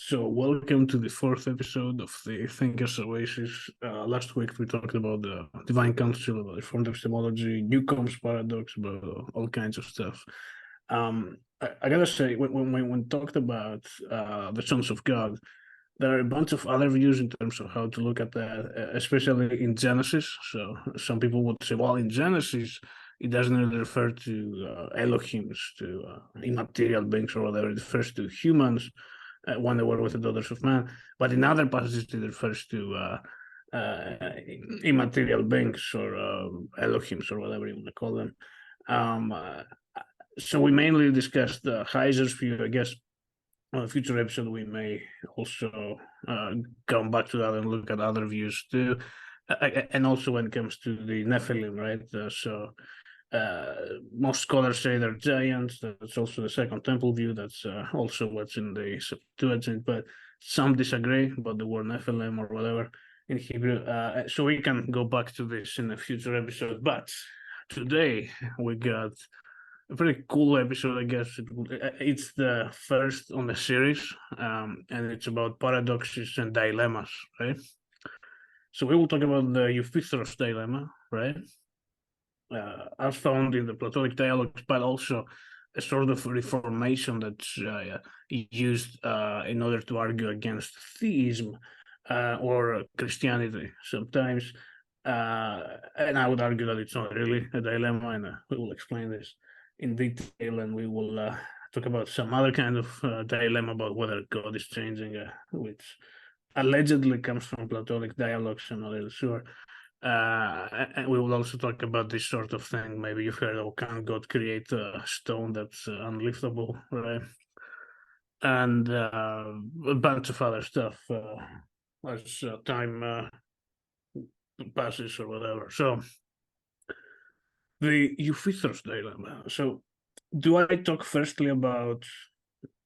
So, welcome to the fourth episode of the Thinkers Oasis. Last week we talked about the divine council, about Reformed epistemology, Newcomb's paradox, about all kinds of stuff. I gotta say, when talked about the sons of God, there are a bunch of other views in terms of how to look at that, especially in Genesis. So, some people would say, well, in Genesis, it doesn't really refer to Elohims, to immaterial beings or whatever. It refers to humans when they were with the daughters of man. But in other passages, it refers to immaterial beings or Elohims or whatever you want to call them. So we mainly discussed Heiser's view. I guess on a future episode, we may also come back to that and look at other views too. And also when it comes to the Nephilim, right? Most scholars say they're giants. That's also the Second Temple view. That's also what's in the Septuagint, but some disagree about the word Nephilim or whatever in Hebrew. So we can go back to this in a future episode. But today we got a pretty cool episode, I guess. It's the first on the series, and it's about paradoxes and dilemmas, right? So we will talk about the Euthyphro's dilemma, right? As found in the Platonic dialogues, but also a sort of reformation that's used in order to argue against theism or Christianity sometimes. And I would argue that it's not really a dilemma, and we will explain this in detail, and we will talk about some other kind of dilemma about whether God is changing, which allegedly comes from Platonic dialogues. I'm not really sure. And we will also talk about this sort of thing. Maybe you've heard, oh, can God create a stone that's unliftable, right? And a bunch of other stuff as time passes or whatever. So, the Euthyphro's dilemma. So, do I talk firstly about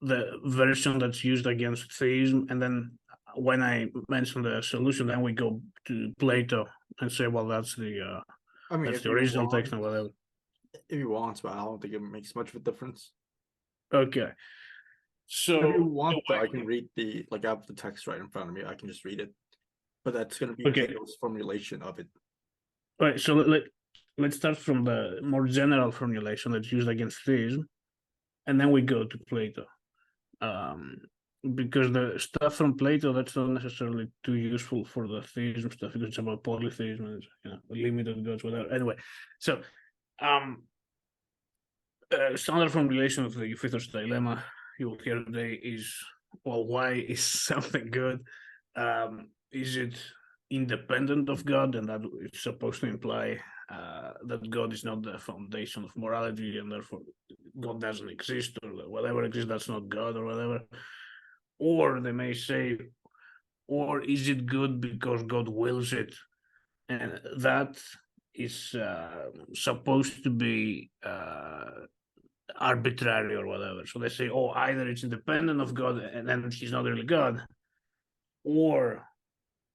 the version that's used against theism, and then when I mention the solution, then we go to Plato and say, well, that's the that's the original text and whatever. If you want, but I don't think it makes much of a difference. Okay. So if you want, I can read I have the text right in front of me. I can just read it, but that's going to be Plato's formulation of it. All right. So let's start from the more general formulation that's used against theism, and then we go to Plato. Because the stuff from Plato, that's not necessarily too useful for the theism stuff, because it's about polytheism and limited gods, whatever. Anyway, so standard formulation of the Euthyphro's dilemma you will hear today is, well, why is something good? Is it independent of God? And that it's supposed to imply that God is not the foundation of morality, and therefore God doesn't exist, or whatever exists, that's not God, or whatever. Or they may say, or is it good because God wills it? And that is supposed to be arbitrary or whatever. So they say, oh, either it's independent of God and then he's not really God, or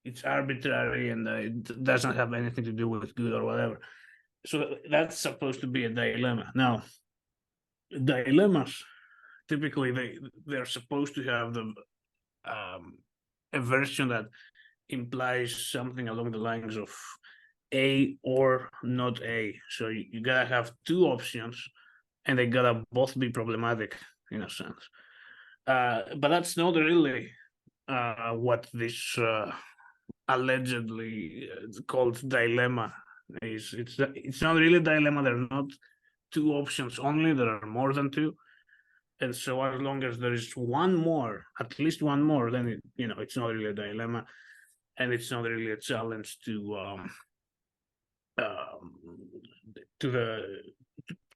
it's arbitrary and it doesn't have anything to do with good or whatever. So that's supposed to be a dilemma. Now, dilemmas, typically they're supposed to have a version that implies something along the lines of A or not A. So you gotta have two options, and they gotta both be problematic in a sense. But that's not really what this allegedly called dilemma is. It's not really a dilemma. There are not two options only. There are more than two. And so as long as there is one more, at least one more, then it's not really a dilemma, and it's not really a challenge to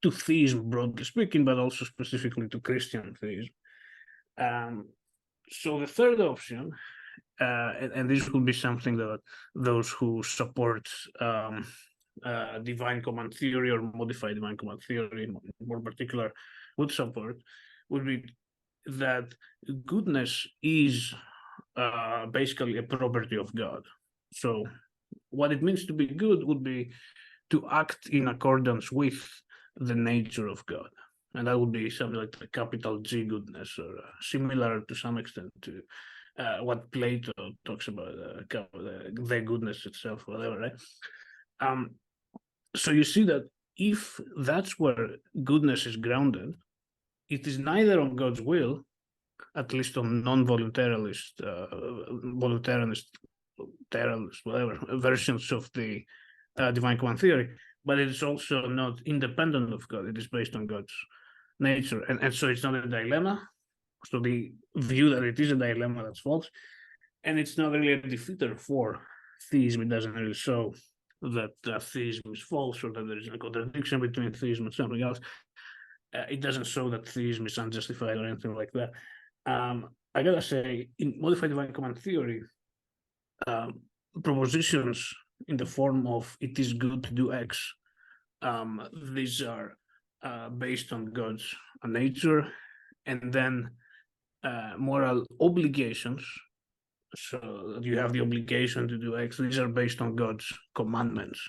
theism, broadly speaking, but also specifically to Christian theism. So the third option, and this will be something that those who support divine command theory or modified divine command theory, more particular, would support, would be that goodness is basically a property of God. So what it means to be good would be to act in accordance with the nature of God. and that would be something like the capital G goodness, or similar to some extent to what Plato talks about, the goodness itself, whatever, right? So you see that if that's where goodness is grounded, it is neither on God's will, at least on non-voluntarist, voluntarinist, whatever versions of the divine command theory, but it is also not independent of God. It is based on God's nature, and so it's not a dilemma. So the view that it is a dilemma, that's false, and it's not really a defeater for theism. It doesn't really show that theism is false, or that there is a contradiction between theism and something else. It doesn't show that theism is unjustified or anything like that. I gotta say, in modified divine command theory, propositions in the form of "it is good to do X," these are based on God's nature, and then moral obligations. So you have the obligation to do X. These are based on God's commandments,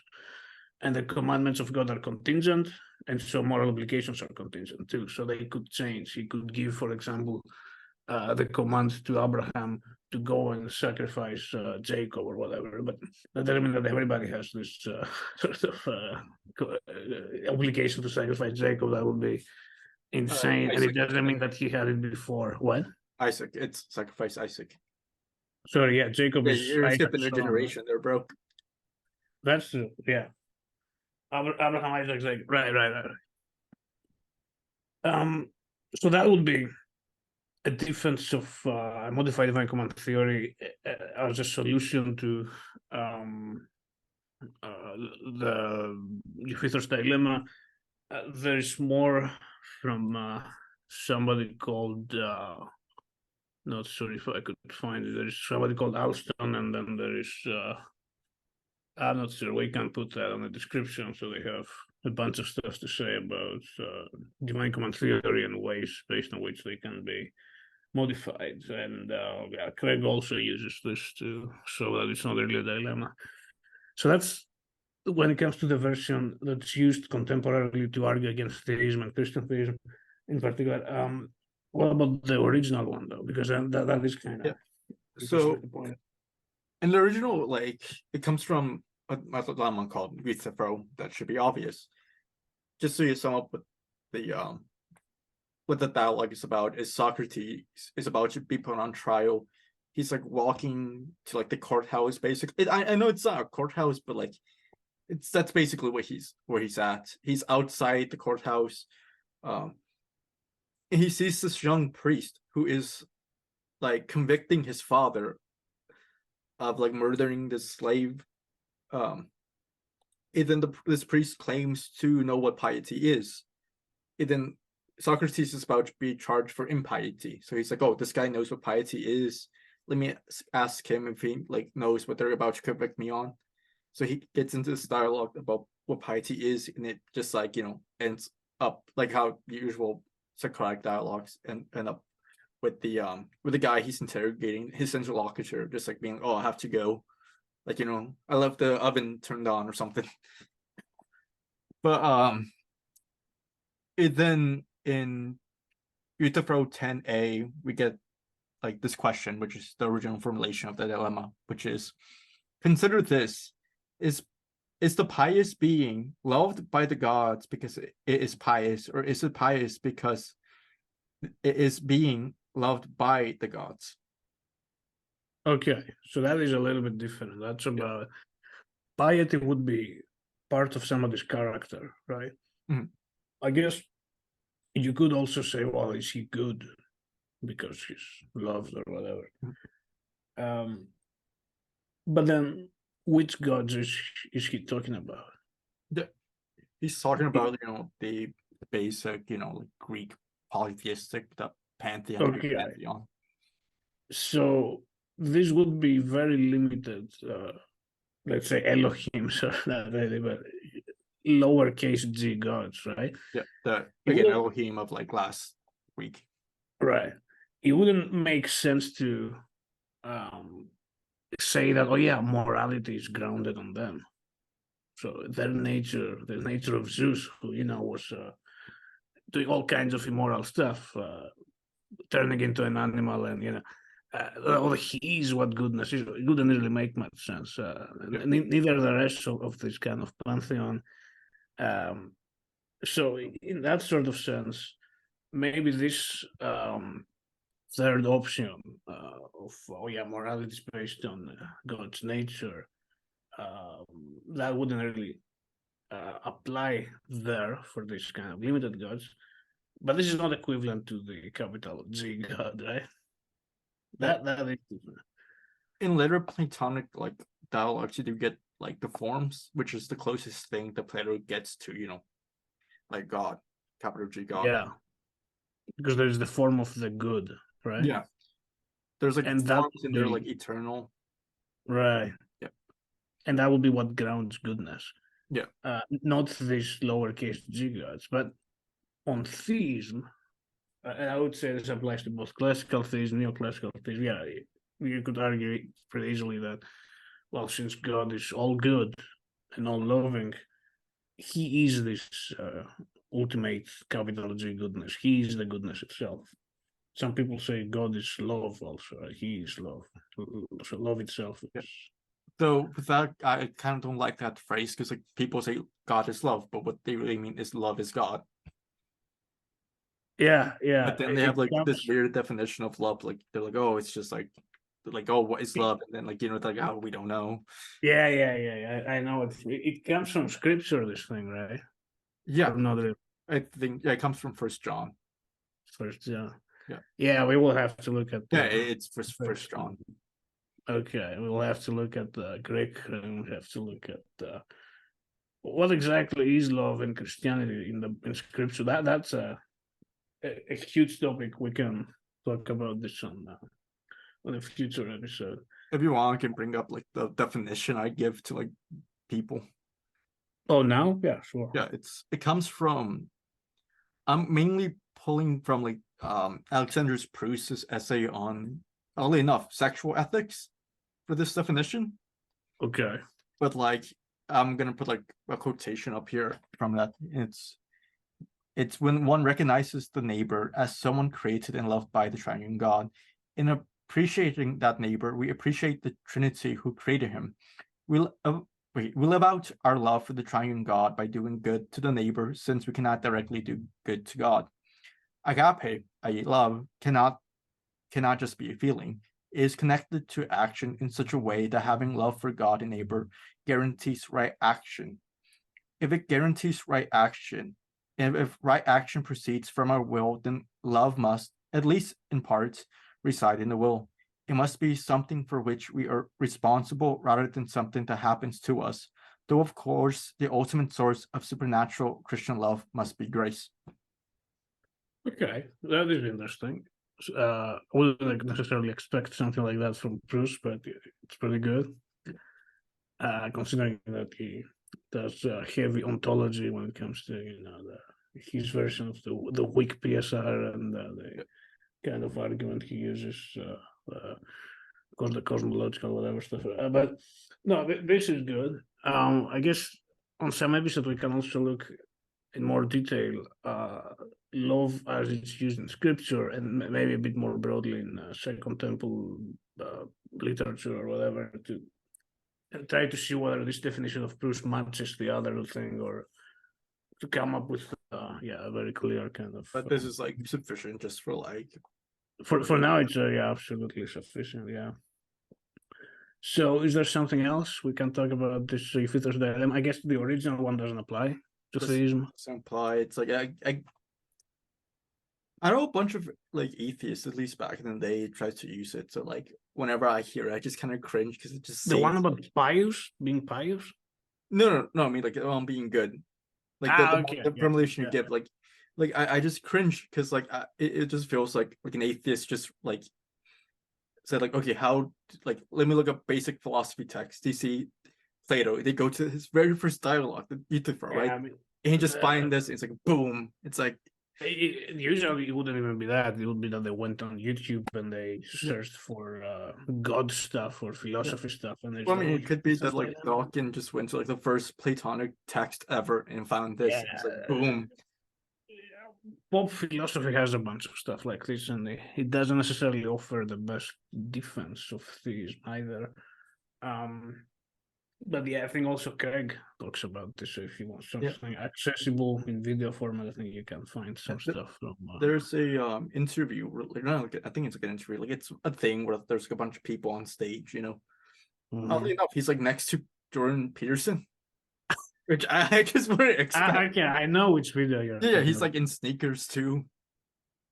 and the commandments of God are contingent, and so moral obligations are contingent too. So they could change. He could give, for example, the command to Abraham to go and sacrifice Jacob or whatever, but that doesn't mean that everybody has this sort of obligation to sacrifice Jacob. That would be insane, and it doesn't mean that he had it before. What? Isaac, it's sacrifice Isaac. Sorry, yeah, Jacob is. You're skipping a generation there, bro. That's true. Yeah, Abraham, Isaac, right. So that would be a defense of modified divine command theory as a solution to the Euthyphro's dilemma. There's more from somebody called, not sure if I could find it. There's somebody called Alston, and then there is, I'm not sure, we can put that on the description, so they have a bunch of stuff to say about divine command theory and ways based on which they can be modified. And yeah, Craig also uses this to show that it's not really a dilemma. So that's when it comes to the version that's used contemporarily to argue against theism and Christian theism in particular. What about the original one, though? Because that is kind of... Yeah. So in the original, like, it comes from a dilemma called Euthyphro. That should be obvious. Just so you sum up what the dialogue is about, is Socrates is about to be put on trial. He's like walking to like the courthouse, basically. I know it's not a courthouse, but like that's basically where he's at. He's outside the courthouse. And he sees this young priest who is like convicting his father of like murdering this slave. And then this priest claims to know what piety is. And then Socrates is about to be charged for impiety. So he's like, oh, this guy knows what piety is. Let me ask him if he like knows what they're about to convict me on. So he gets into this dialogue about what piety is, and it just like, ends up like how the usual Socratic dialogues end up with the guy he's interrogating, his interlocutor, just like being, oh, I have to go. Like, I left the oven turned on or something. But it then in Euthyphro 10a, we get like this question, which is the original formulation of the dilemma, which is, consider this, is the pious being loved by the gods because it is pious, or is it pious because it is being loved by the gods? Okay, so that is a little bit different. That's about piety would be part of somebody's character, right? Mm-hmm. I guess you could also say, well, is he good because he's loved or whatever? Mm-hmm. But then, which gods is he talking about? He's talking about, the basic, like Greek polytheistic, the pantheon. Okay. Greek pantheon. So this would be very limited, let's say Elohim, so not really, but lowercase g gods, right? Yeah, again, Elohim of like last week. Right. It wouldn't make sense to say that, oh yeah, morality is grounded on them. So their nature, the nature of Zeus, who was doing all kinds of immoral stuff, turning into an animal, and well, he's what goodness is. It wouldn't really make much sense. Neither the rest of this kind of pantheon. So in that sort of sense, maybe this third option of morality is based on God's nature, that wouldn't really apply there for this kind of limited gods. But this is not equivalent to the capital G God, right? That is different. In later Platonic dialogues, you do get the forms, which is the closest thing that Plato gets to, God, capital G God. Yeah, because there's the form of the good, right? Yeah, there's and forms and they're eternal, right? Yeah, and that would be what grounds goodness. Yeah, not these lowercase G gods, but on theism, I would say this applies to both classical theism, neoclassical theism. Yeah, you could argue pretty easily that, well, since God is all good and all loving, he is this ultimate capital G goodness. He is the goodness itself. Some people say God is love also. He is love. So love itself is... Yeah. So with that, I kind of don't like that phrase because people say God is love, but what they really mean is love is God. Yeah. But then they have this weird definition of love. They're oh, it's just oh, what is love? And then oh, we don't know. Yeah. I know it comes from scripture, this thing, right? Yeah. I think it comes from First John. First John. Yeah, we will have to look at it's First John. Okay, we'll have to look at the Greek, and we have to look at what exactly is love in Christianity in Scripture. That's a huge topic. We can talk about this on a future episode. If you want, I can bring up the definition I give to people. Oh, now? Yeah, sure. Yeah, it comes from. I'm mainly pulling from Alexandros Proust's essay on, oddly enough, sexual ethics for this definition. Okay. But I'm gonna put a quotation up here from that. It's when one recognizes the neighbor as someone created and loved by the triune God. In appreciating that neighbor, we appreciate the Trinity who created him. We live out our love for the triune God by doing good to the neighbor, since we cannot directly do good to God. Agape, i.e. love, cannot just be a feeling. It is connected to action in such a way that having love for God and neighbor guarantees right action. If it guarantees right action, and if right action proceeds from our will, then love must, at least in parts, reside in the will. It must be something for which we are responsible rather than something that happens to us, though of course the ultimate source of supernatural Christian love must be grace. Okay, that is interesting. I wouldn't necessarily expect something like that from Bruce, but it's pretty good. Considering that he does heavy ontology when it comes to his version of the weak PSR and the kind of argument he uses, the cosmological whatever stuff. But no, this is good. I guess on some episode we can also look in more detail love as it's used in scripture, and maybe a bit more broadly in Second Temple literature or whatever, to try to see whether this definition of Proust matches the other thing, or to come up with a very clear kind of. But this is sufficient just for for now. It's absolutely sufficient. Yeah. So, is there something else we can talk about this Euthyphro's dilemma? I guess the original one doesn't apply to theism. Doesn't apply. It's I know a bunch of atheists, at least back in the day, tried to use it. So whenever I hear it, I just kind of cringe because it just the one about being pious. No. I mean being good. The formulation you give, I just cringe because it just feels like an atheist just said okay, how let me look up basic philosophy text. Do you see Plato? They go to his very first dialogue, the Euthyphro, right? I mean, and he just find this. It's boom. It's usually it wouldn't even be that. It would be that they went on YouTube and they searched for God stuff or philosophy stuff. And it could be that Dawkins just went to the first Platonic text ever and found this. It's boom. pop philosophy has a bunch of stuff like this, and it doesn't necessarily offer the best defense of theism either. But yeah, I think also Craig talks about this. So if you want something accessible in video format, I think you can find some stuff from. There's a interview, like, I think it's like an interview, like it's a thing where there's like a bunch of people on stage, you know. Oddly enough, he's like next to Jordan Peterson, which I just wouldn't expect. I know which video you're. Yeah, he's like in sneakers too.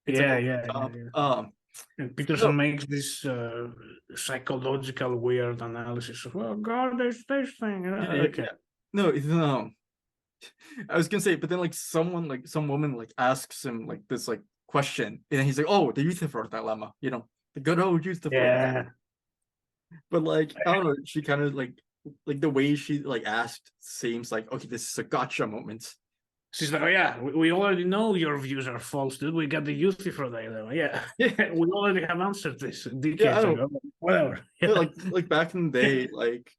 It's yeah. And Peterson no, makes this psychological weird analysis of, well, God, there's this thing. Okay. No, it's I was gonna say, but then like someone, like some woman, like asks him like this like question, and then he's like, "Oh, the Euthyphro dilemma," you know, the good old Euthyphro. Yeah. But like I don't know, she kind of like the way she like asked seems like, okay, this is a gotcha moment. She's like, oh yeah, we already know your views are false, dude. We got the Euthyphro dilemma. Yeah, we already have answered this decades ago. Whatever. Yeah, like back in the day, like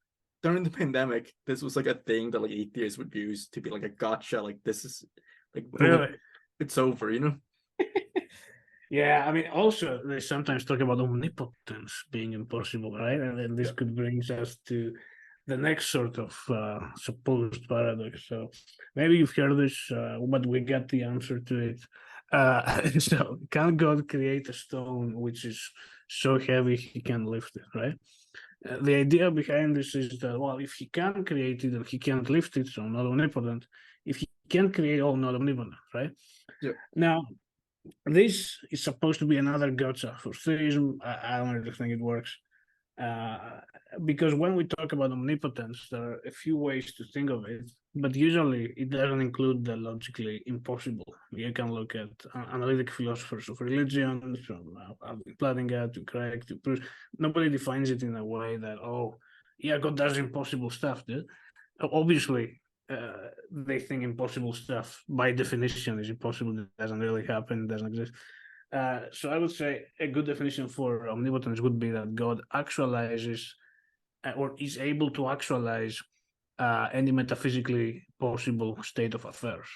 during the pandemic, this was like a thing that like atheists would use to be like a gotcha. Like this is like really, it's over, you know. Yeah, I mean, also they sometimes talk about omnipotence being impossible, right? And then this could bring us to the next sort of supposed paradox. So maybe you've heard this, but we got the answer to it. So can God create a stone which is so heavy he can lift it, right? The idea behind this is that, well, if he can create it and he can't lift it, so not omnipotent. If he can create all, not omnipotent, right? Yeah. Now, this is supposed to be another gotcha for theism. I don't really think it works. Because when we talk about omnipotence, there are a few ways to think of it, but usually it doesn't include the logically impossible. You can look at analytic philosophers of religion, from Plato to Craig to Bruce. Nobody defines it in a way that, oh, yeah, God does impossible stuff, dude. Obviously, they think impossible stuff by definition is impossible. It doesn't really happen, doesn't exist. So I would say a good definition for omnipotence would be that God actualizes or is able to actualize any metaphysically possible state of affairs.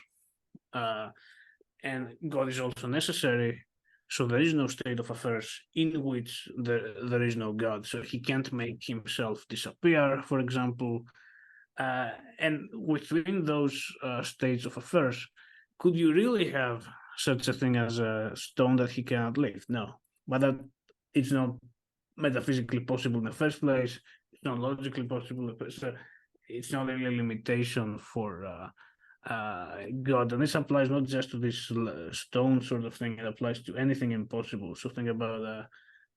And God is also necessary, so there is no state of affairs in which there is no God. So he can't make himself disappear, for example. And within those states of affairs, could you really have such a thing as a stone that he cannot lift? No, but that it's not metaphysically possible in the first place. It's not logically possible. So it's not really a limitation for God, and this applies not just to this stone sort of thing. It applies to anything impossible. So think about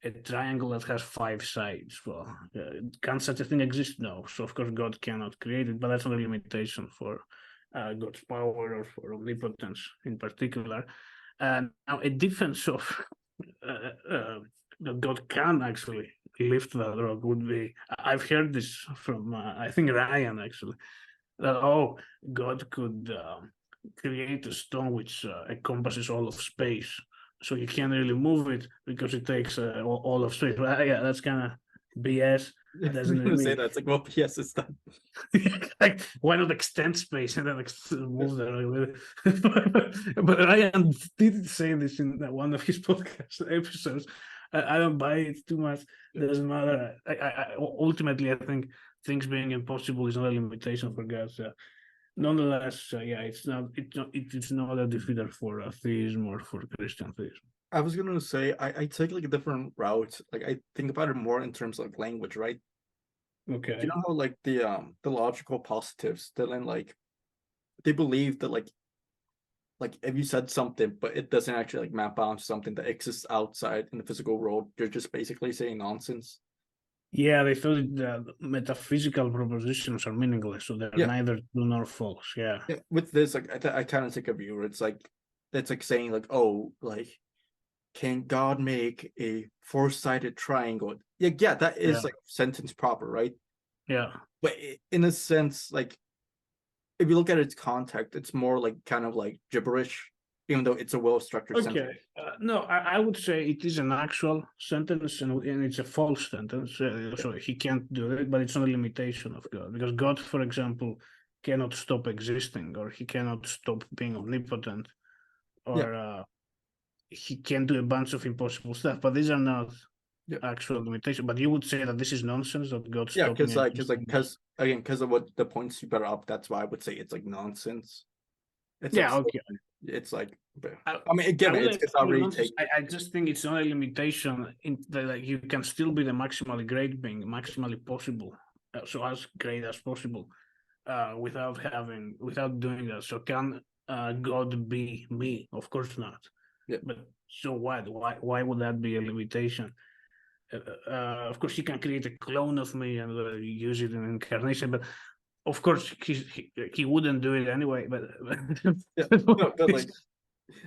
a triangle that has 5 sides. Well, can such a thing exist? No. So of course God cannot create it, but that's not a limitation for God's power or for omnipotence in particular. Now, a defense of that God can actually lift that rock would be, I've heard this from I think Ryan actually, that God could create a stone which encompasses all of space, so you can't really move it because it takes all of space. Well, yeah, that's kind of BS. It doesn't really say that. It's like, well, yes, it's done. Like, why not extend space and then move that? But Ryan did say this in one of his podcast episodes. I don't buy it too much. Doesn't matter. Ultimately, I think things being impossible is not a limitation for God. So nonetheless, it's not a defeater for theism or for Christian theism. I was gonna say I take like a different route. Like I think about it more in terms of language, right? Okay. You know how like the logical positives, then like they believe that like if you said something but it doesn't actually like map onto something that exists outside in the physical world, you're just basically saying nonsense. Yeah, they thought that metaphysical propositions are meaningless, so they're neither true nor false. Yeah. With this, like I kind of take a view where it's like saying like, oh, like, can God make a 4-sided triangle? Yeah, that is like sentence proper, right? Yeah. But in a sense, like if you look at its context, it's more like kind of like gibberish, even though it's a well-structured sentence. No, I would say it is an actual sentence and it's a false sentence. So he can't do it, but it's not a limitation of God. Because God, for example, cannot stop existing or he cannot stop being omnipotent. or he can do a bunch of impossible stuff. But these are not actual limitations. But you would say that this is nonsense, that God's stopping because of what the points you brought up, that's why I would say it's like nonsense. It's okay. It's like, I mean, again, it's already taken. I just think it's not a limitation in that, like, you can still be the maximally great being, maximally possible, so as great as possible, without doing that. So can God be me? Of course not. Yeah. But so what? Why would that be a limitation? Of course, he can create a clone of me and use it in incarnation, but of course he wouldn't do it anyway. But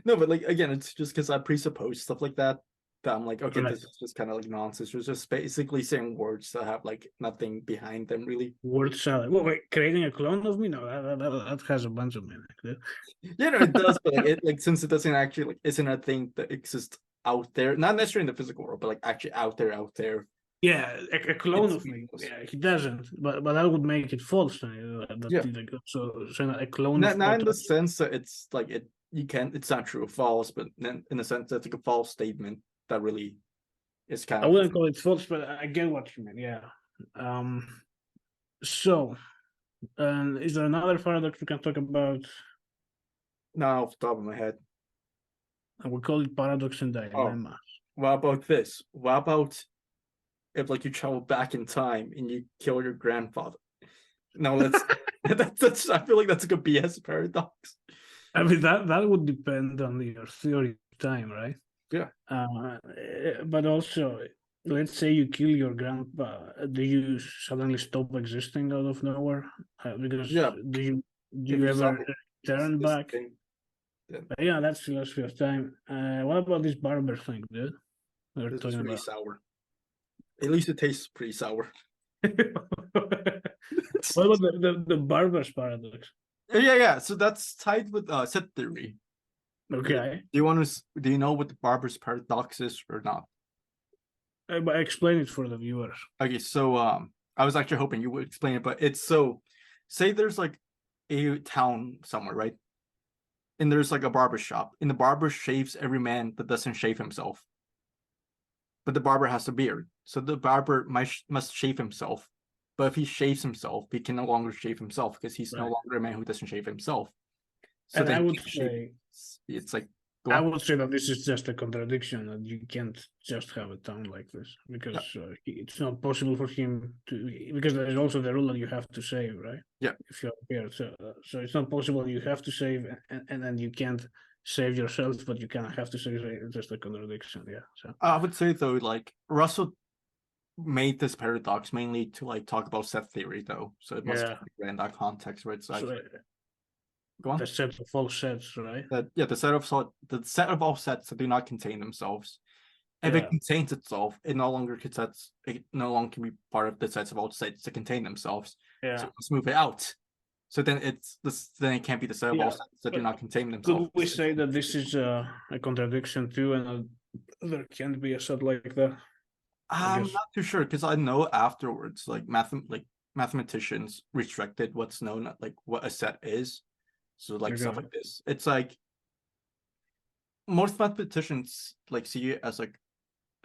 but like again, it's just because I presuppose stuff like that I'm like, okay, this is just kind of like nonsense. It's just basically saying words that have like nothing behind them, really. Word salad. Well, wait, creating a clone of me? No, that has a bunch of meaning. Yeah, no, it does, but like since it doesn't actually like isn't a thing that exists out there, not necessarily in the physical world, but like actually out there. Yeah, a clone of me. Yeah, he doesn't, but that would make it false. So a clone. Not in the sense that it's like it's not true or false, but then in the sense that it's like a false statement that really is kind of. I wouldn't call it false, but I get what you mean. Yeah. So, is there another paradox we can talk about? No, off the top of my head. And we call it paradox and dilemma. Oh, what about this? What about if like you travel back in time and you kill your grandfather? No, that's I feel like that's like a BS paradox. I mean that would depend on your theory of time, right? Yeah. But also, let's say you kill your grandpa. Do you suddenly stop existing out of nowhere? Because do you ever turn back? Yeah, that's philosophy of time. What about this barber thing, dude? This is pretty sour. At least it tastes pretty sour. What about the barber's paradox? Yeah. So that's tied with set theory. Okay. Do you know what the barber's paradox is or not? But explain it for the viewers. Okay, so I was actually hoping you would explain it, but it's so say there's like a town somewhere, right? And there's like a barber shop, and the barber shaves every man that doesn't shave himself. But the barber has a beard, so the barber must shave himself. But if he shaves himself, he can no longer shave himself because he's no longer a man who doesn't shave himself. So and I would say it's like I would say that this is just a contradiction, and you can't just have a town like this because it's not possible for him to. Because there is also the rule that you have to save, right? Yeah. If you're here, so it's not possible. You have to save, and then you can't save yourself, but you kind of have to save. It's just a contradiction. Yeah. So I would say though, like Russell made this paradox mainly to like talk about set theory, though. So it must be in that context where it's like. Go on. The set of all sets, right? The set of all sets that do not contain themselves. If it contains itself, it no longer can be part of the sets of all sets that contain themselves. Yeah. So let's move it out. So then then it can't be the set of all sets that do not contain themselves. Could we say that this is a contradiction too, and there can't be a set like that? I'm not too sure because I know afterwards, like mathematicians restricted what's known like what a set is. So like stuff like this, it's like most mathematicians like see it as like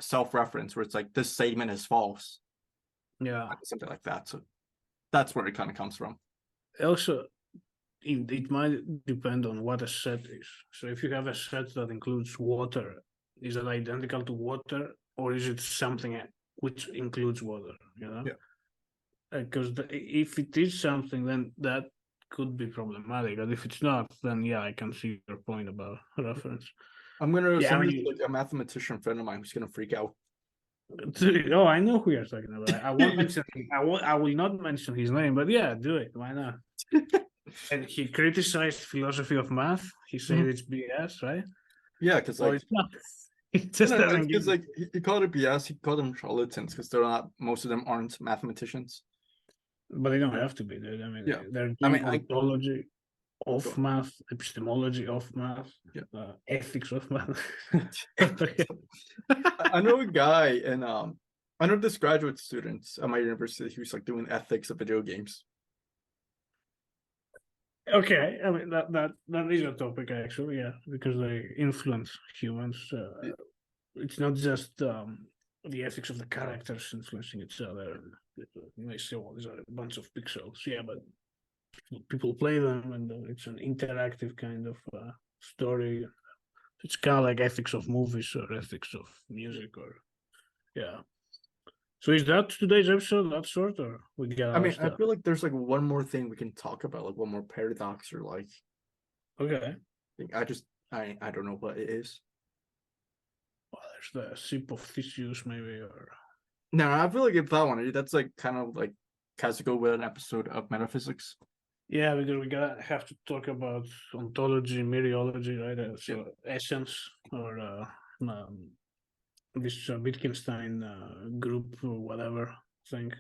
self-reference, where it's like this statement is false. Yeah, something like that. So that's where it kind of comes from. Also, it might depend on what a set is. So if you have a set that includes water, is it identical to water, or is it something which includes water? You know, because if it is something, then that could be problematic, and if it's not, then I can see your point about reference. I'm gonna send you like a mathematician friend of mine who's gonna freak out. Oh, I know who you're talking about. I won't mention. I will not mention his name, but do it. Why not? And he criticized philosophy of math. He said it's BS, right? Yeah, because like it's not. It just doesn't. Because like he called it BS. He called them charlatans because they're not. Most of them aren't mathematicians. But they don't have to be, dude. I mean, they're doing ontology of math, epistemology of math, ethics of math. I know a guy, and I know this graduate student at my university who's like doing ethics of video games. Okay, I mean that is a topic actually, yeah, because they influence humans. It's not just the ethics of the characters influencing each other. You may say, well, these are a bunch of pixels, yeah, but people play them, and it's an interactive kind of story. It's kind of like ethics of movies or ethics of music, or yeah. So is that today's episode? That sort, or we got I other mean, I stuff? feel like there's like one more thing we can talk about, like one more paradox, or like Okay. I don't know what it is. Well, there's the sip of Theseus, maybe, or No, I feel like if that one, that's like kind of like has to go with an episode of metaphysics. yeah, because we gotta have to talk about ontology, mereology, right? So essence, or this Wittgenstein group or whatever thing.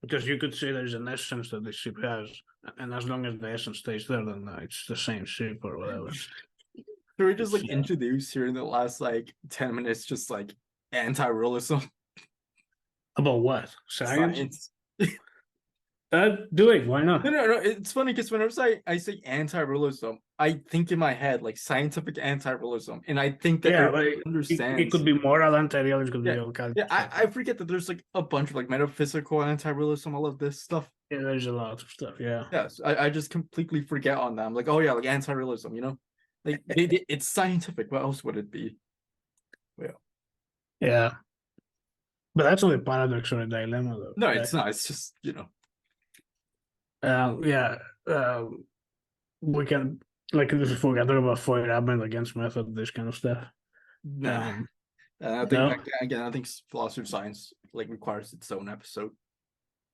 Because you could say there's an essence that the ship has, and as long as the essence stays there, then it's the same ship or whatever. Should we just It's, like introduce here in the last like 10 minutes just like anti-realism about what? Science? science? Do it. Why not? No. It's funny because whenever I say anti-realism, I think in my head like scientific anti-realism, and I think that Yeah, everyone but it understands. could be moral anti-realism, it could be Yeah, all kinds yeah. of stuff. I forget that there's like a bunch of like metaphysical anti-realism, all of this stuff. Yeah, there's a lot of stuff. Yeah. Yes, I just completely forget on them. Like, oh yeah, like anti-realism, you know, like it's scientific. What else would it be? Well, Yeah. But that's only a paradox or a dilemma, though. no, Right? it's not. It's just Yeah. Uh, we can, like, if we can talk about Feuerabend against method, this kind of stuff. nah. I think No. again, I think philosophy of science like requires its own episode.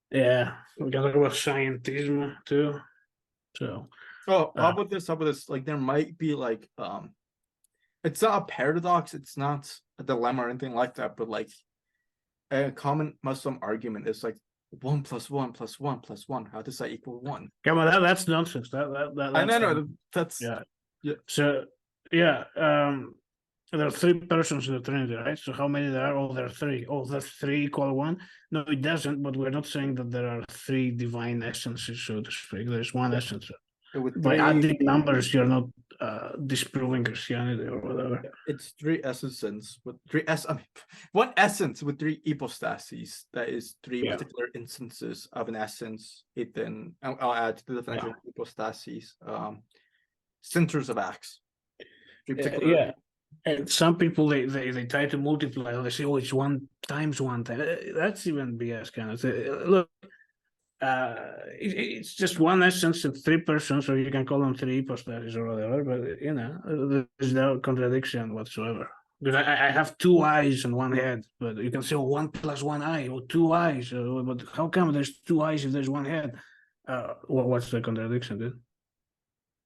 Yeah. We can talk about scientism, too. So, Oh, how about this? How about this? Like, there might be like it's not a paradox. It's not a dilemma or anything like that. But like a common Muslim argument is like 1 + 1 + 1 + 1. How does that equal 1? come on, that's nonsense. I That's know that's yeah. yeah. So, yeah. There are three persons in the Trinity, right? So how many there are? Oh, there are three. Oh, that's three equal one? No, it doesn't, but we're not saying that there are three divine essences, so to speak. There's one essence. With By three, adding numbers, you're not disproving Christianity or whatever. it's three essences with I mean, one essence with three hypostases. That is three Yeah. particular instances of an essence. It then I'll add to the definition of hypostases. Centers of acts. Three particular Yeah. And some people they try to multiply. They say, "Oh, it's 1 time." That's even BS kind of thing. Look, it's just one essence and three persons, or you can call them three hypostases or whatever. But there's no contradiction whatsoever. Because I have two eyes and one head, but you can say, "Oh, 1 + 1 eye," or two eyes. But how come there's two eyes if there's one head? What's the contradiction, dude?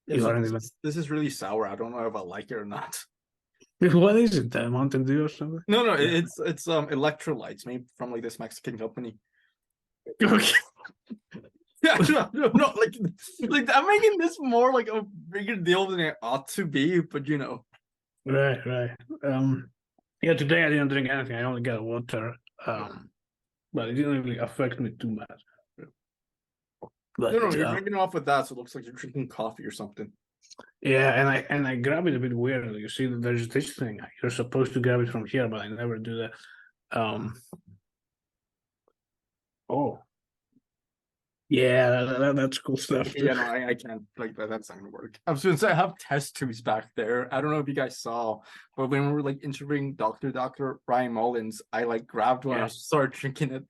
Yeah, You so aren't even. this is really sour. I don't know if I like it or not. What is it? Mountain Dew or something? No, Yeah. it's electrolytes made from like this Mexican company. Okay. Yeah, no, like I'm making this more like a bigger deal than it ought to be, but Right. Yeah, today I didn't drink anything. I only got water. But it didn't really affect me too much. But no, you're drinking off with that, so it looks like you're drinking coffee or something. yeah, and I grab it a bit weird. You see, there's this thing. You're supposed to grab it from here, but I never do that. Oh, yeah, that's cool stuff. Yeah, no, I can't like that. That's not gonna work. I was gonna say I have test tubes back there. I don't know if you guys saw, but when we were like interviewing Dr. Ryan Mullins, I like grabbed one and started drinking it.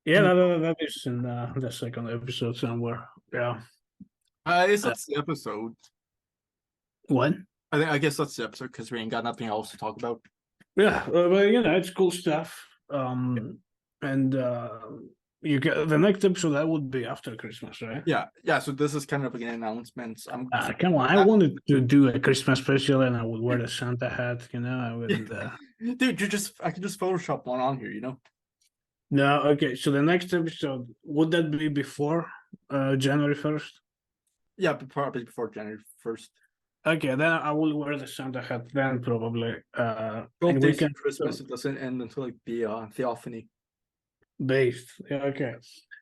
Yeah, that is in the second episode somewhere. Yeah. It's that's the episode. What? I guess that's the episode because we ain't got nothing else to talk about. Yeah, but it's cool stuff. And you get the next episode that would be after Christmas, right? Yeah. So this is kind of like an announcement. Come on, I wanted to do a Christmas special, and I would wear the Santa hat. I would. Dude, I could just Photoshop one on here. No, okay. So the next episode, would that be before January 1st? Yeah, probably before January 1st. Okay, then I will wear the Santa hat then probably. 12 days of Christmas, it doesn't end until like the Theophany. Based. Yeah, okay.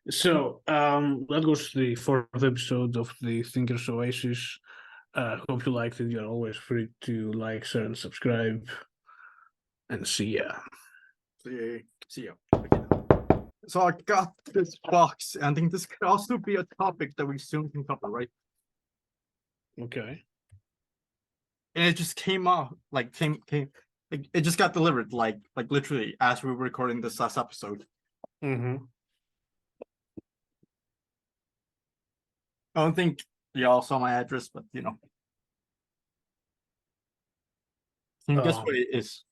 So that was the fourth episode of the Thinkers Oasis. Hope you liked it. You're always free to like, share, and subscribe. And see ya. See ya. So I got this box, and I think this could also be a topic that we soon can cover, right? Okay. And it just came out, like it just got delivered, like literally as we were recording this last episode. Mm-hmm. I don't think y'all saw my address, but guess what it is?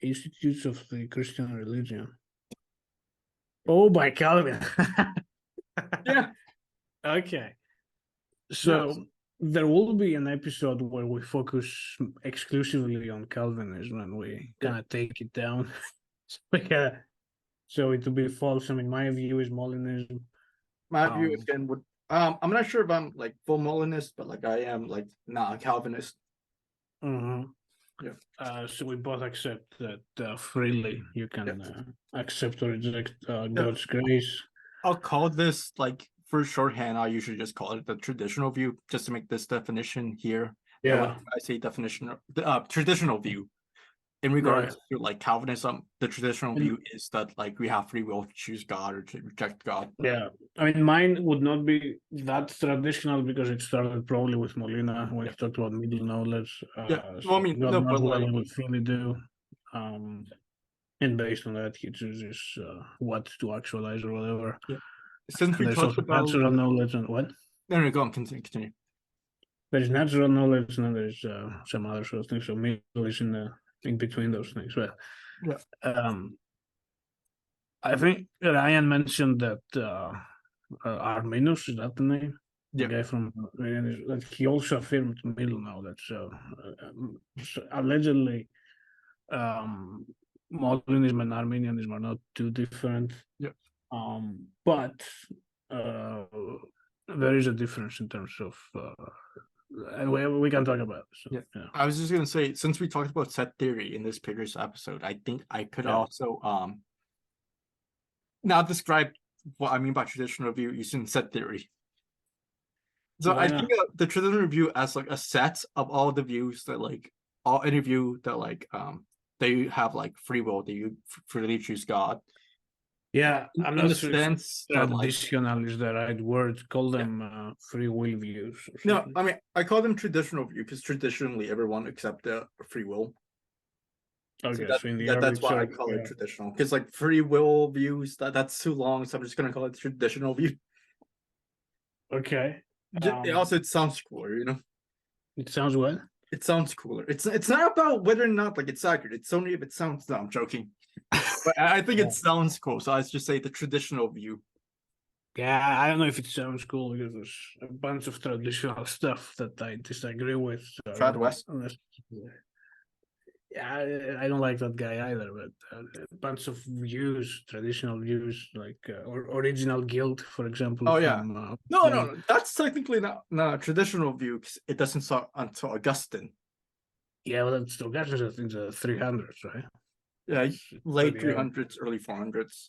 Institutes of the Christian Religion. Oh, by Calvin. Yeah. Okay. So Yes. there will be an episode where we focus exclusively on Calvinism and we kind of take it down. So it will be false. I mean, my view is Molinism. My view again would I'm not sure if I'm like full Molinist, but like I am like not a Calvinist. Mm-hmm. Yeah. So we both accept that freely you can accept or reject God's grace. I'll call this, like, for shorthand, I usually just call it the traditional view, just to make this definition here. Yeah. I say definition, traditional view. In regards to like Calvinism, the traditional view is that like we have free will to choose God or to reject God. Yeah, I mean, mine would not be that traditional because it started probably with Molina when he talked about middle knowledge. Well, I mean, no, but what like, he would fully do, and based on that, he chooses what to actualize or whatever. Yeah. Since we there's talked also about natural knowledge and what? No, go on, continue. There's natural knowledge and then there's some other sort of things. So middle is in between those things. But I think Ryan mentioned that Arminus, is that the name? The guy from that he also affirmed middle knowledge. So allegedly, Molinism and Arminianism are not too different. Yeah. But there is a difference in terms of and we can talk about it. So, I was just gonna say, since we talked about set theory in this previous episode, I think I could also now describe what I mean by traditional view using set theory. So I think the traditional view as like a set of all the views that like any view that like they have like free will, they freely choose God. Yeah, I'm not sure if traditional is the right word. Call them free will views. No, I mean I call them traditional view because traditionally everyone accepted free will. Okay, so that's why I call it traditional. Because like free will views, that's too long, so I'm just gonna call it traditional view. Okay. Also, it sounds cooler, It sounds what? It sounds cooler. It's not about whether or not like it's accurate. It's only if it sounds. No, I'm joking. But I think it sounds cool, so I just say the traditional view. Yeah, I don't know if it sounds cool because there's a bunch of traditional stuff that I disagree with. So Trad West. Yeah, I don't like that guy either. But a bunch of views, traditional views, like or original guilt, for example. Oh yeah. No, that's technically not a traditional view because it doesn't start until Augustine. Yeah, well, that's Augustine. I think the 300s, right? Yeah, late 300s, early 400s.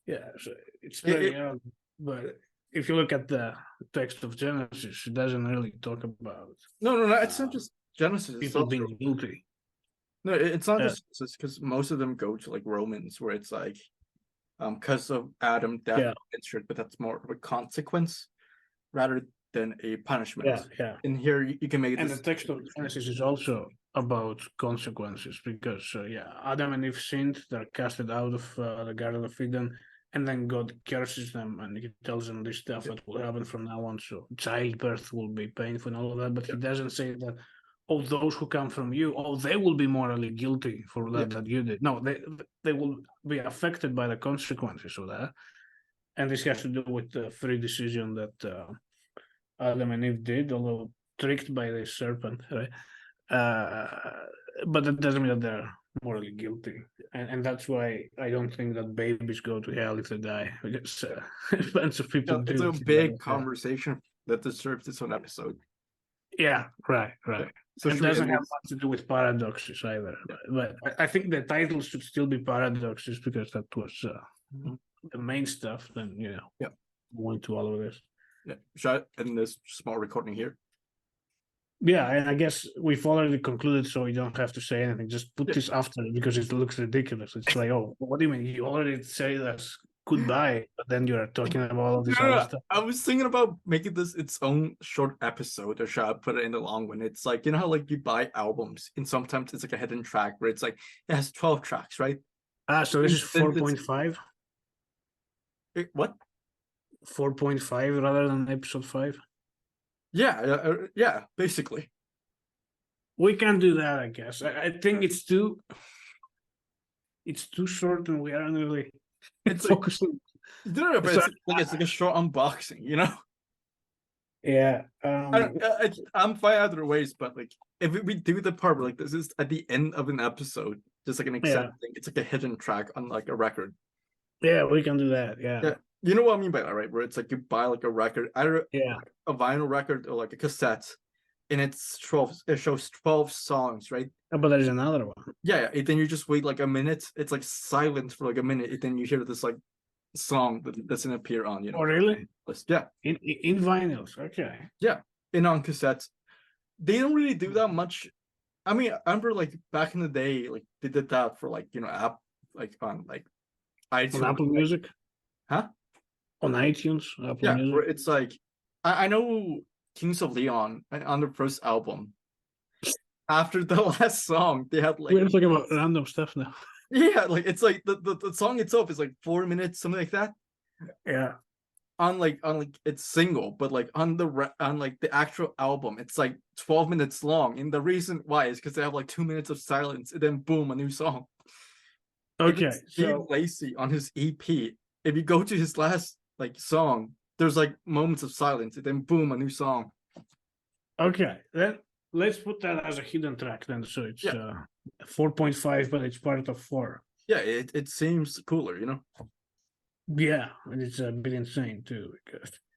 Yeah, so it's pretty young. But if you look at the text of Genesis, it doesn't really talk about. No, it's not just Genesis. People being guilty. No, it's not just because most of them go to like Romans, where it's like, because of Adam, death, but that's more of a consequence rather than a punishment. Yeah. In here, you can make it. And the text of Genesis is also about consequences because, Adam and Eve sinned; they're casted out of the Garden of Eden, and then God curses them and He tells them this stuff that will happen from now on. So childbirth will be painful and all of that, but He doesn't say that. Oh, those who come from you, they will be morally guilty for that you did. No, they will be affected by the consequences of that. And this has to do with the free decision that Adam and Eve did, although tricked by the serpent, right? But that doesn't mean that they're morally guilty. And that's why I don't think that babies go to hell if they die. Because a bunch of people do. It's a big conversation that deserves its own episode. Yeah, right. It doesn't have much to do with paradoxes either. But I think the title should still be paradoxes because that was the main stuff. Then going to all of this. Yeah, should I end this small recording here? Yeah, and I guess we've already concluded, so we don't have to say anything. Just put this after because it looks ridiculous. It's like, oh, what do you mean? You already say that's goodbye, but then you're talking about all of this other stuff. I was thinking about making this its own short episode, or should I put it in the long one? It's like, you know how like you buy albums, and sometimes it's like a hidden track where it's like it has 12 tracks, right? So this is 4.5. What? 4.5 rather than episode 5. Yeah, basically. We can do that, I guess. I think it's too short, and we aren't really focusing. But it's like a short unboxing, you know? Yeah. I'm fine either ways, but like if we do the part where like this is at the end of an episode, just like an exact thing, it's like a hidden track on like a record. Yeah, we can do that. Yeah. You know what I mean by that, right? Where it's like you buy like a record, either a vinyl record or like a cassette, and it shows 12 songs, right? But there's another one. Yeah, and then you just wait like a minute. It's like silent for like a minute, and then you hear this like song that doesn't appear on, Oh, really? Yeah. In vinyls, okay. Yeah, and on cassettes. They don't really do that much. I mean, I remember like back in the day, like they did that for like, app, like on like iTunes. On Apple Music? Huh? On iTunes? Apple Music? Where it's like, I know Kings of Leon on their first album. After the last song, they had like... We're talking about random stuff now. Yeah, like it's like the song itself is like 4 minutes, something like that. Yeah. On like it's single, but like on like the actual album, it's like 12 minutes long. And the reason why is because they have like 2 minutes of silence, and then boom, a new song. Okay. Steve Lacy on his EP, if you go to his last like song, there's like moments of silence, and then boom, a new song. Okay, then let's put that as a hidden track then. So it's 4.5, but it's part of 4. Yeah, it seems cooler, you know? Yeah, and it's a bit insane too.